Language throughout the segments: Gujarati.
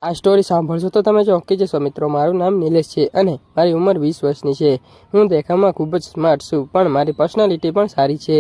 આ સ્ટોરી સાંભળશો તો તમે ચોંકી જશો મિત્રો। મારું નામ નિલેશ છે અને મારી ઉંમર 20 વર્ષની છે। હું દેખાવમાં ખૂબ જ સ્માર્ટ છું, પણ મારી પર્સનાલિટી પણ સારી છે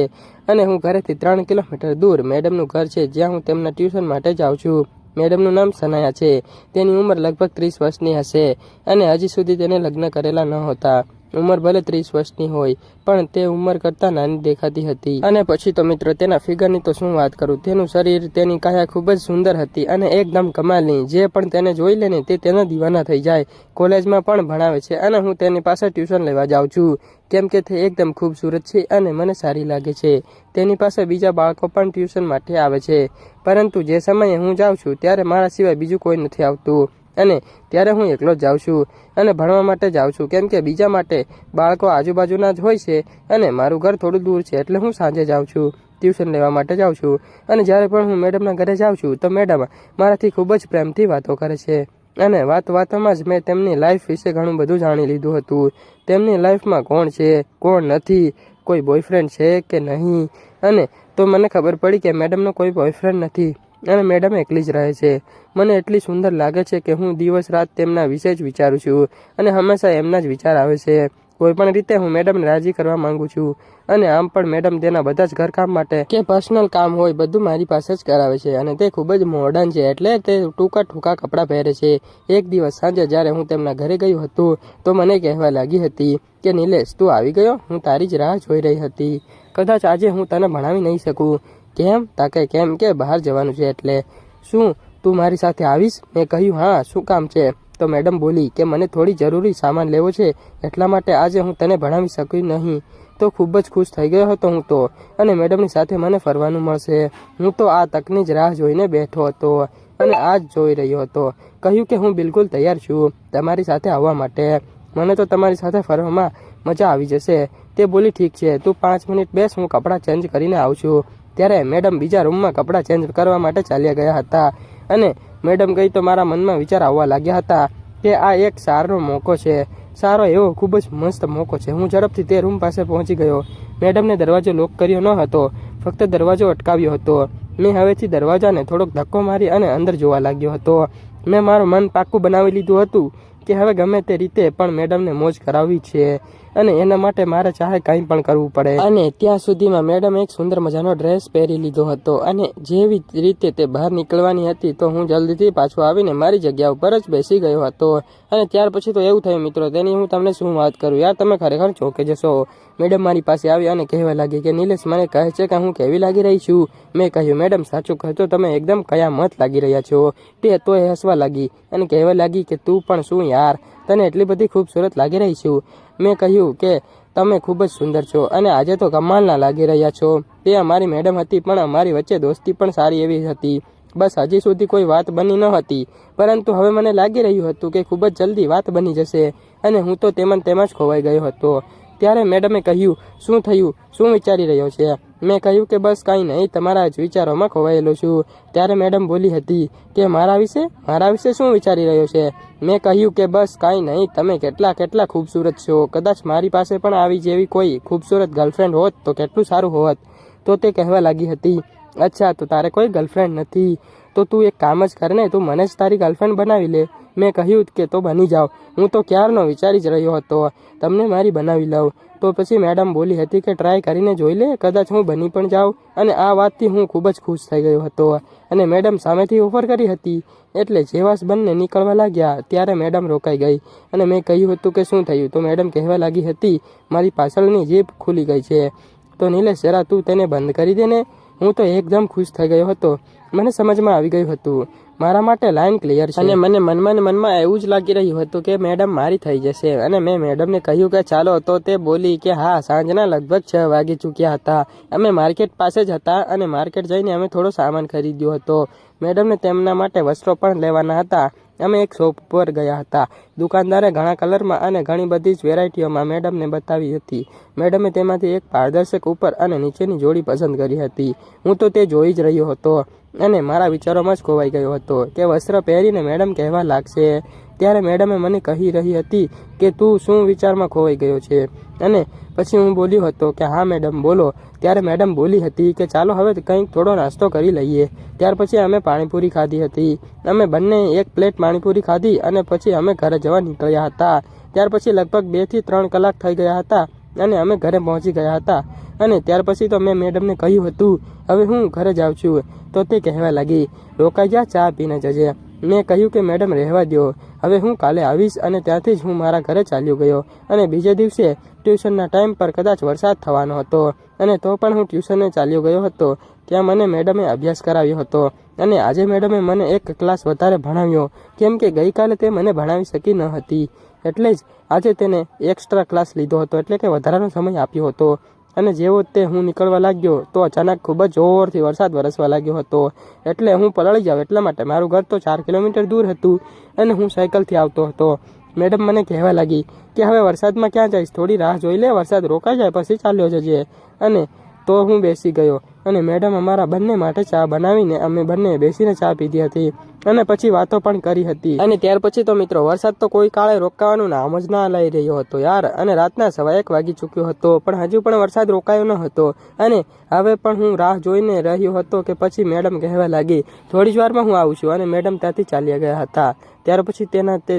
અને હું ઘરેથી 3 કિલોમીટર દૂર મેડમનું ઘર છે, જ્યાં હું તેમના ટ્યુશન માટે જાઉં છું। મેડમનું નામ સનાયા છે। તેની ઉંમર લગભગ 30 વર્ષની હશે અને હજી સુધી તેને લગ્ન કરેલા ન હતા। ઉંમર ભલે 30 વર્ષની હોય, પણ તે ઉંમર કરતાં નાની દેખાતી હતી। અને પછી તો મિત્રો તેના ફિગરની તો શું વાત કરું। તેનું શરીર, તેની કાયા ખૂબ જ સુંદર હતી અને એકદમ કમાલની। જે પણ તેને જોઈ લે ને તે તેના દીવાના થઈ જાય। કોલેજમાં પણ ભણાવે છે અને હું તેની પાસે ટ્યુશન લેવા જાઉં છું, કેમ કે તે એકદમ ખૂબસૂરત છે અને મને સારી લાગે છે। તેની પાસે બીજા બાળકો પણ ટ્યુશન માટે આવે છે, પરંતુ જે સમયે હું જાઉં છું ત્યારે મારા સિવાય બીજું કોઈ નથી આવતું અને ત્યારે હું એકલો જ જાઉં છું અને ભણવા માટે જાઉં છું, કેમ કે બીજા માટે બાળકો આજુબાજુના જ હોય છે અને મારું ઘર થોડું દૂર છે, એટલે હું સાંજે જાઉં છું, ટ્યુશન લેવા માટે જાઉં છું। અને જ્યારે પણ હું મેડમના ઘરે જાઉં છું તો મેડમ મારાથી ખૂબ જ પ્રેમથી વાતો કરે છે અને વાતોમાં જ મેં તેમની લાઈફ વિશે ઘણું બધું જાણી લીધું હતું। તેમની લાઈફમાં કોણ છે, કોણ નથી, કોઈ બોયફ્રેન્ડ છે કે નહીં, અને તો મને ખબર પડી કે મેડમનો કોઈ બોયફ્રેન્ડ નથી અને મેડમ એકલી જ રહે છે। મને એટલી સુંદર લાગે છે કે હું દિવસ રાત તેમના વિશે જ વિચારું છું અને હંમેશા એમના જ વિચાર આવે છે। કોઈ પણ રીતે હું મેડમને રાજી કરવા માંગુ છું અને આમ પણ મેડમ તેના બધા જ ઘરકામ માટે કે પર્સનલ કામ હોય બધું મારી પાસે જ કરાવે છે અને તે ખૂબ જ મોડર્ન છે, એટલે તે ટૂંકા કપડાં પહેરે છે। એક દિવસ સાંજે જ્યારે હું તેમના ઘરે ગયું હતું તો મને કહેવા લાગી હતી કે નિલેશ, તું આવી ગયો? હું તારી જ રાહ જોઈ રહી હતી। કદાચ આજે હું તને ભણાવી નહીં શકું। કેમ? તાકે કેમ કે બહાર જવાનું છે એટલે। શું તું મારી સાથે આવીશ? મેં કહ્યું હા, શું કામ છે? તો મેડમ બોલી કે મને થોડી જરૂરી સામાન લેવો છે, એટલા માટે આજે હું તને ભણાવી શકી નહીં। તો ખૂબ જ ખુશ થઈ ગયો હતો હું તો, અને મેડમની સાથે મને ફરવાનું મળશે। હું તો આ તકની જ રાહ જોઈને બેઠો હતો અને આ જ જોઈ રહ્યો હતો। કહ્યું કે હું બિલકુલ તૈયાર છું તમારી સાથે આવવા માટે। મને તો તમારી સાથે ફરવામાં મજા આવી જશે। તે બોલી ઠીક છે, તું 5 મિનિટ બેસ, હું કપડાં ચેન્જ કરીને આવું છું। ત્યારે મેડમ બીજા રૂમમાં કપડાં ચેન્જ કરવા માટે ચાલ્યા ગયા હતા અને મેડમ ગઈ તો મારા મનમાં વિચાર આવવા લાગ્યા હતા કે આ એક સારો મોકો છે, સારો એવો ખૂબ જ મસ્ત મોકો છે। હું ઝડપથી તે રૂમ પાસે પહોંચી ગયો। મેડમને દરવાજો લોક કર્યો ન હતો, ફક્ત દરવાજો અટકાવ્યો હતો। મેં હવેથી દરવાજાને થોડોક ધક્કો મારી અને અંદર જોવા લાગ્યો હતો। મેં મારું મન પાક્કું બનાવી લીધું હતું કે હવે ગમે તે રીતે પણ મેડમને મોજ કરાવવી છે અને એના માટે મારે ચાહે કંઈ પણ કરવું પડે। અને ત્યાં સુધીમાં મેડમ એક સુંદર મજાનો ડ્રેસ પહેરી લીધો હતો અને જેવી રીતે તે બહાર નીકળવાની હતી તો હું જલ્દીથી પાછો આવીને મારી જગ્યા ઉપર જ બેસી ગયો હતો। અને ત્યાર પછી તો એવું થયું મિત્રો, તેની હું તમને શું વાત કરું યાર, તમે ખરેખર ચોંકી જશો। મેડમ મારી પાસે આવી અને કહેવા લાગી કે નિલેશ મને કહે છે કે હું કેવી લાગી રહી છું? મેં કહ્યું મેડમ સાચું કહેતો તમે એકદમ કયામત લાગી રહ્યા છો। તે તો એ હસવા લાગી અને કહેવા લાગી કે તું પણ શું યાર, તને એટલી બધી ખૂબસૂરત લાગી રહી છું। મેં કહ્યું કે તમે ખૂબ જ સુંદર છો અને આજે તો કમાલના લાગી રહ્યા છો। તે અમારી મેડમ હતી, પણ અમારી વચ્ચે દોસ્તી પણ સારી એવી હતી। બસ હજી સુધી કોઈ વાત બની ન હતી, પરંતુ હવે મને લાગી રહ્યું હતું કે ખૂબ જ જલ્દી વાત બની જશે અને હું તો તેમાં જ ખોવાઈ ગયો હતો। ત્યારે મેડમે કહ્યું શું થયું, શું વિચારી રહ્યો છે? મેં કહ્યું કે બસ કાંઈ નહીં, તમારા જ વિચારોમાં ખોવાયેલો છું। ત્યારે મેડમ બોલી હતી કે મારા વિશે શું વિચારી રહ્યો છે? મેં કહ્યું કે બસ કાંઈ નહીં, તમે કેટલા ખૂબસૂરત છો। કદાચ મારી પાસે પણ આવી જેવી કોઈ ખૂબસૂરત ગર્લફ્રેન્ડ હોત તો કેટલું સારું હોત। તો તે કહેવા લાગી હતી અચ્છા, તો તારે કોઈ ગર્લફ્રેન્ડ નથી? તો તું એક કામ જ કર ને, તું મને જ તારી ગર્લફ્રેન્ડ બનાવી લે। મેં કહ્યું કે તો બની જાઓ, હું તો ક્યારનો વિચારી જ રહ્યો હતો તમને મારી બનાવી લઉં। તો પછી મેડમ બોલી હતી કે ટ્રાય કરીને જોઈ લે, કદાચ હું બની પણ જાઉં। અને આ વાતથી હું ખૂબ જ ખુશ થઈ ગયો હતો અને મેડમ સામેથી ઓફર કરી હતી, એટલે જેવા બંને નીકળવા લાગ્યા ત્યારે મેડમ રોકાઈ ગઈ અને મેં કહ્યું હતું કે શું થયું? તો મેડમ કહેવા લાગી હતી મારી પાછળની જીભ ખુલી ગઈ છે, તો નિલેશ જરા તું તેને બંધ કરી દે ને। હું તો એકદમ ખુશ થઈ ગયો હતો, મને સમજમાં આવી ગયું હતું મારા માટે લાઈન ક્લિયર છે અને મને મનમાં એવું જ લાગી રહ્યું હતું કે મેડમ મારી થઈ જશે। અને મેં મેડમને કહ્યું કે ચાલો, તો તે બોલી કે હા, સાંજના લગભગ 6 વાગી ચૂક્યા હતા। અમે માર્કેટ પાસે જ હતા અને માર્કેટ જઈને અમે થોડો સામાન ખરીદ્યો હતો। મેડમને તેમના માટે વસ્ત્રો પણ લેવાના હતા। અમે એક શોપ પર ગયા હતા। દુકાનદારે ઘણા કલરમાં અને ઘણી બધી જ વેરાયટીઓમાં મેડમને બતાવી હતી। મેડમે તેમાંથી એક પારદર્શક ઉપર અને નીચેની જોડી પસંદ કરી હતી। હું તો તે જોઈ જ રહ્યો હતો અને મારા વિચારોમાં જ ખોવાઈ ગયો હતો કે વસ્ત્ર પહેરીને મેડમ કહેવા લાગશે। ત્યારે મેડમે મને કહી રહી હતી કે તું શું વિચારમાં ખોવાઈ ગયો છે? અને પછી હું બોલ્યો હતો કે હા મેડમ બોલો. ત્યારે મેડમ બોલી હતી કે ચાલો હવે કંઈક થોડો નાસ્તો કરી લઈએ. ત્યાર પછી અમે પાણીપુરી ખાધી હતી. અમે બંને એક પ્લેટ પાણીપુરી ખાધી અને પછી અમે ઘરે જવા નીકળ્યા હતા. ત્યાર પછી લગભગ 2 થી 3 કલાક થઈ ગયા હતા અને અમે ઘરે પહોંચી ગયા હતા. અને ત્યાર પછી તો મેં મેડમને કહ્યું હતું હવે હું ઘરે જાઉં છું. તો તે કહેવા લાગી રોકાઈ જા, ચા પીને જજે. મેં કહ્યું કે મેડમ રહેવા દો, હવે હું કાલે આવીશ. અને ત્યાંથી જ હું મારા ઘરે ચાલ્યો ગયો. અને બીજે દિવસે ટ્યુશનના ટાઈમ પર કદાચ વરસાદ થવાનો હતો અને તો પણ હું ટ્યુશને ચાલ્યો ગયો હતો. ત્યાં મને મેડમે અભ્યાસ કરાવ્યો હતો અને આજે મેડમે મને એક ક્લાસ વધારે ભણાવ્યો, કેમ કે ગઈકાલે તે મને ભણાવી શકી ન હતી. એટલે જ આજે તેને એક્સ્ટ્રા ક્લાસ લીધો હતો, એટલે કે વધારાનો સમય આપ્યો હતો. અને જેવો તે હું નીકળવા લાગ્યો તો અચાનક ખૂબ જ જોરથી વરસાદ વરસવા લાગ્યો હતો. એટલે હું પલળી જાઉં એટલા માટે મારું ઘર તો 4 કિલોમીટર દૂર હતું અને હું સાયકલથી આવતો હતો. મેડમ મને કહેવા લાગી કે હવે વરસાદમાં ક્યાં જઈશ, થોડી રાહ જોઈ લે, વરસાદ રોકાઈ જાય પછી ચાલ્યો જજે. અને તો હું બેસી ગયો અને મેડમ અમારા બંને માટે ચા બનાવીને અમે બંને બેસીને ચા પીધી હતી અને પછી વાતો પણ કરી હતી. અને ત્યાર પછી તો મિત્રો વરસાદ તો કોઈ કાળે રોકાવાનું નામ જ ના લઈ રહ્યો હતો યાર. અને રાતના 1:15 વાગી ચૂક્યો હતો પણ હજુ પણ વરસાદ રોકાયો ન હતો. અને હવે પણ હું રાહ જોઈને રહ્યો હતો કે પછી મેડમ કહેવા લાગી થોડી જ વારમાં હું આવું છું. અને મેડમ ત્યાંથી ચાલ્યા ગયા હતા. ત્યાર પછી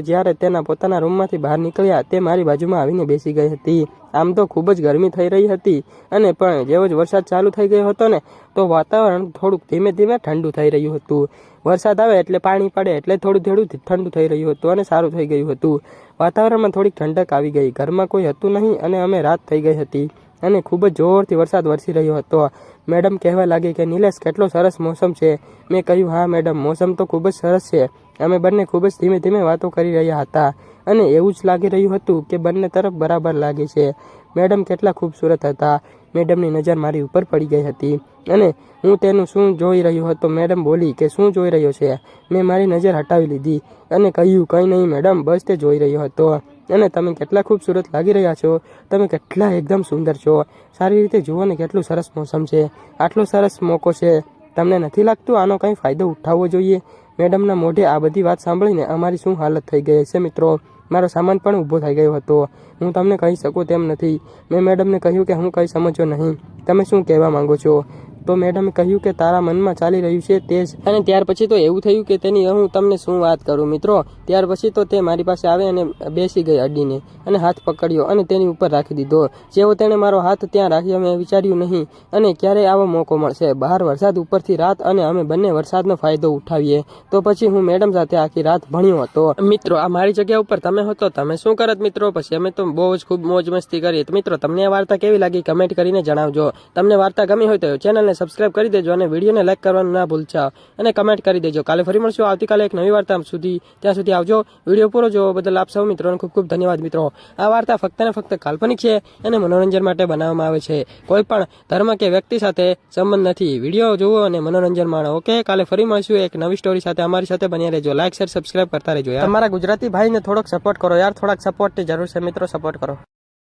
જ્યારે તેના પોતાના રૂમમાંથી બહાર નીકળ્યા તે મારી બાજુમાં આવીને બેસી ગઈ હતી. આમ તો ખૂબ જ ગરમી થઈ રહી હતી અને પણ જેવો જ વરસાદ ચાલુ થઈ ગયો હતો ને તો વાતાવરણ થોડુંક ધીમે ધીમે ઠંડુ થઈ રહ્યું હતું. વરસાદ આવે એટલે પાણી પડે એટલે થોડું ઠંડુ થઈ રહ્યું હતું અને સારું થઈ ગયું હતું. વાતાવરણમાં થોડીક ઠંડક આવી ગઈ. ઘરમાં કોઈ હતું નહીં અને અમે રાત થઈ ગઈ હતી અને ખૂબ જ જોરથી વરસાદ વરસી રહ્યો હતો. મેડમ કહેવા લાગી કે નિલેશ કેટલો સરસ મોસમ છે. મેં કહ્યું હા મેડમ, મોસમ તો ખૂબ જ સરસ છે. અમે બંને ખૂબ જ ધીમે ધીમે વાતો કરી રહ્યા હતા અને એવું જ લાગી રહ્યું હતું કે બંને તરફ બરાબર લાગે છે. મેડમ કેટલા ખૂબસૂરત હતા. મેડમની નજર મારી ઉપર પડી ગઈ હતી અને હું તેનું શું જોઈ રહ્યો હતો. મેડમ બોલી કે શું જોઈ રહ્યો છે. મેં મારી નજર હટાવી લીધી અને કહ્યું કંઈ નહીં મેડમ, બસ તે જોઈ રહ્યો હતો. અને તમે કેટલા ખૂબસૂરત લાગી રહ્યા છો. તમે કેટલા એકદમ સુંદર છો. સારી રીતે જુઓ ને કેટલું સરસ મોસમ છે. આટલો સરસ મોકો છે. તમને નથી લાગતું આનો કંઈ ફાયદો ઉઠાવવો જોઈએ? મેડમના મોઢે આ બધી વાત સાંભળીને અમારી શું હાલત થઈ ગઈ છે મિત્રો. મારો સામાન પણ ઊભો થઈ ગયો હતો. હું તમને કહી શકું તેમ નથી. મેં મેડમને કહ્યું કે હું કંઈ સમજ્યો નહીં. તમે શું કહેવા માંગો છો? તો મેડમે કહ્યું કે તારા મનમાં ચાલી રહ્યું છે તે જ. અને ત્યાર પછી તો એવું થયું કે તેની હું તમને શું વાત કરું મિત્રો. ત્યાર પછી તો તે મારી પાસે આવે અને બેસી ગઈ અડીને અને હાથ પકડ્યો અને તેની ઉપર રાખી દીધો. જેવો તેણે મારો હાથ ત્યાં રાખ્યો મેં વિચાર્યું નહીં અને ક્યારેય આવો મોકો મળશે. બહાર વરસાદ, ઉપરથી રાત અને અમે બંને વરસાદનો ફાયદો ઉઠાવીએ. તો પછી હું મેડમ સાથે આખી રાત ભણ્યો હતો. મિત્રો આ મારી જગ્યા ઉપર તમે હો તો તમે શું કરત મિત્રો? પછી અમે તો બહુ જ ખૂબ મોજ મસ્તી કરીએ. તો મિત્રો તમને આ વાર્તા કેવી લાગી કમેન્ટ કરીને જણાવજો. તમને વાર્તા ગમી હોય તો ચેનલને સબસ્ક્રાઇબ કરી દેજો અને વિડીયોને લાઈક કરવાનું ના ભૂલતા અને કમેન્ટ કરી દેજો. કાલે ફરી મળશું આવતીકાલે એક નવી વાર્તા સુધી. ત્યાં સુધી આવજો. વિડીયો પૂરો જોવા બદલ આપ સૌ મિત્રોને ખૂબ ખૂબ ધન્યવાદ મિત્રો. આ વાર્તા ફક્ત ને ફક્ત કાલ્પનિક છે અને મનોરંજન માટે બનાવવામાં આવે છે. કોઈ પણ ધર્મ કે વ્યક્તિ સાથે સંબંધ નથી. વિડીયો જુઓ અને મનોરંજન માણો. ઓકે, કાલે ફરી મળશું એક નવી સ્ટોરી સાથે. અમારી સાથે બન્યા રહેજો. લાઈક, શેર, સબસ્ક્રાઇબ કરતા રહેજો. તમારા ગુજરાતી ભાઈને થોડોક સપોર્ટ કરો યાર. થોડાક સપોર્ટની જરૂર છે મિત્રો. સપોર્ટ કરો.